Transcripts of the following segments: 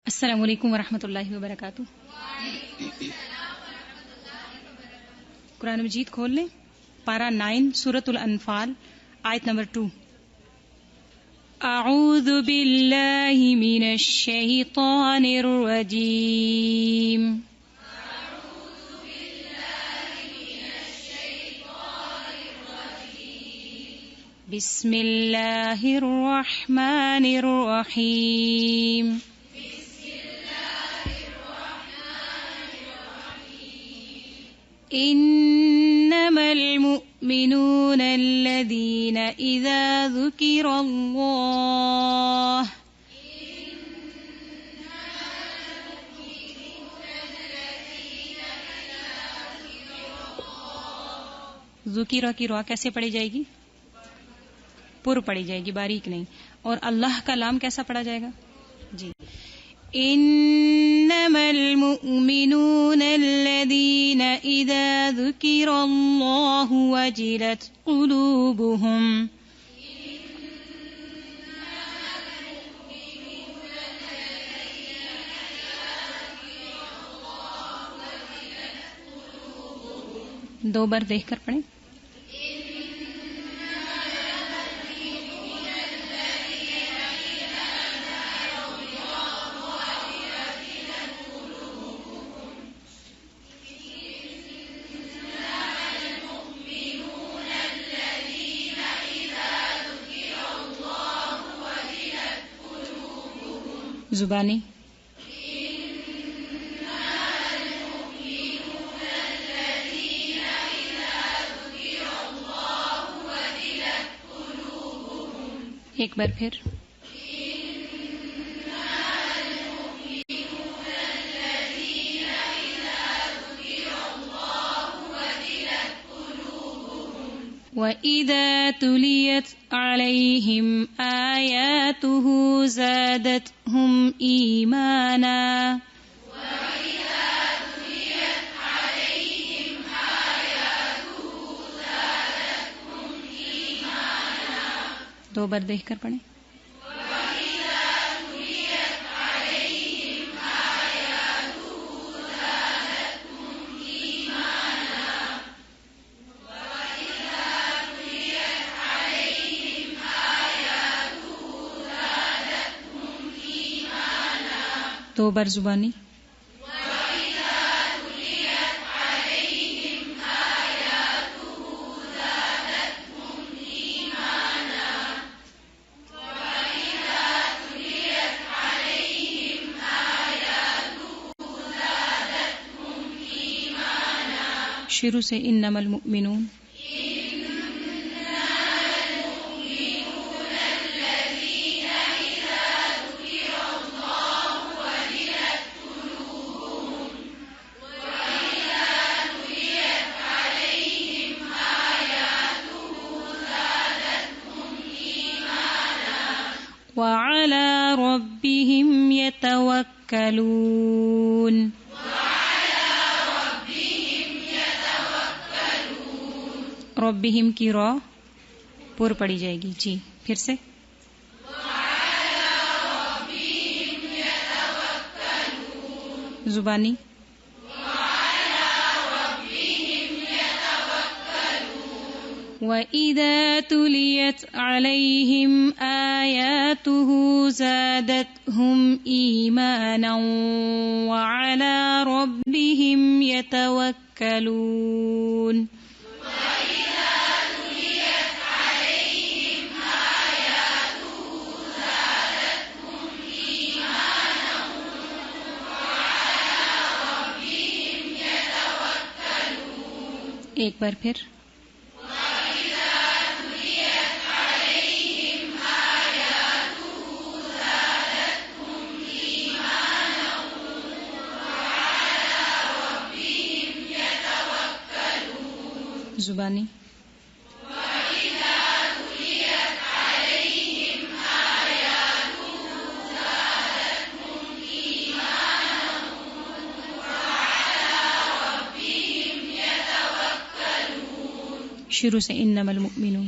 السلام علیکم ورحمۃ اللہ وبرکاتہ۔ قرآن مجید کھول لیں، پارہ 9 سورۃ الانفال آیت نمبر 2۔ اعوذ باللہ من الشیطان الرجیم، بسم اللہ الرحمن الرحیم۔ انما المؤمنون الذين اذا ذكر الله ذکر کی را کیسے پڑھی جائے گی؟ پر پڑھی جائے گی، باریک نہیں۔ اور اللہ کا لام کیسا پڑھا جائے گا؟ جی، انما المؤمنون الذين اذا ذكر الله وجلت قلوبهم دو بار دیکھ کر پڑھیں۔ زبانی، ایک بار پھر۔ وَإِذَا تُلِيَتْ عَلَيْهِمْ آيَاتُهُ زَادَتْهُمْ إِيمَانًا دو بار دیکھ کر پڑھیں۔ دو بار زبانی۔ شروع سے انما المؤمنون۔ وعلى ربهم يتوكلون ربهم کی را پر پڑی جائے گی۔ جی پھر سے۔ زبانی، وَإِذَا تُلِيَتْ عَلَيْهِمْ آيَاتُهُ زَادَتْهُمْ إِيمَانًا وَعَلَى رَبِّهِمْ يَتَوَكَّلُونَ ایک بار پھر۔ زبانی، شروع سے انما المؤمنون۔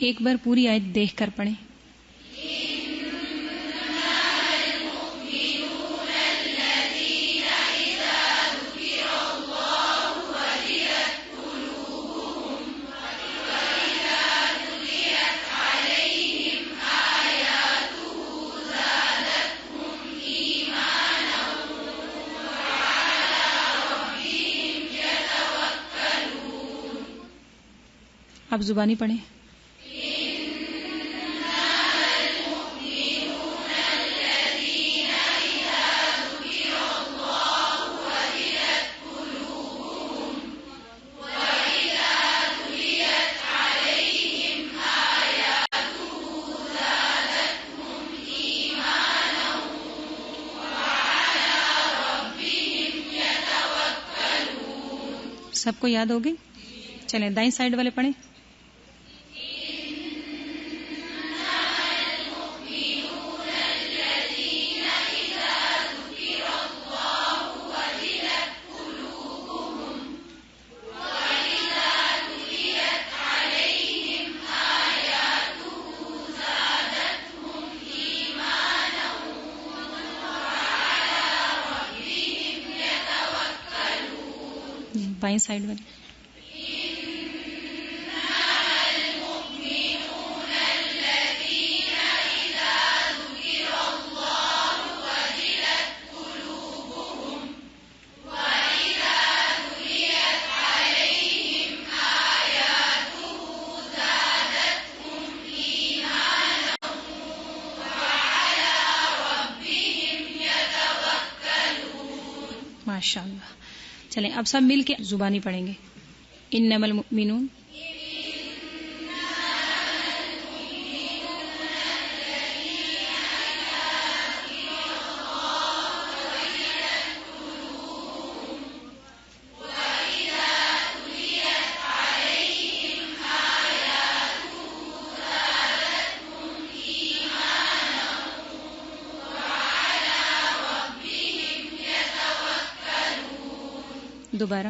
ایک بار پوری آیت دیکھ کر پڑھیں. آپ زبانی پڑھیں. سب کو یاد ہوگی؟ چلیں دائیں سائڈ والے پڑھیں. بائیں سائڈ والے. ماشاء اللہ. چلیں اب سب مل کے زبانی پڑھیں گے. انما المؤمنون دوبارہ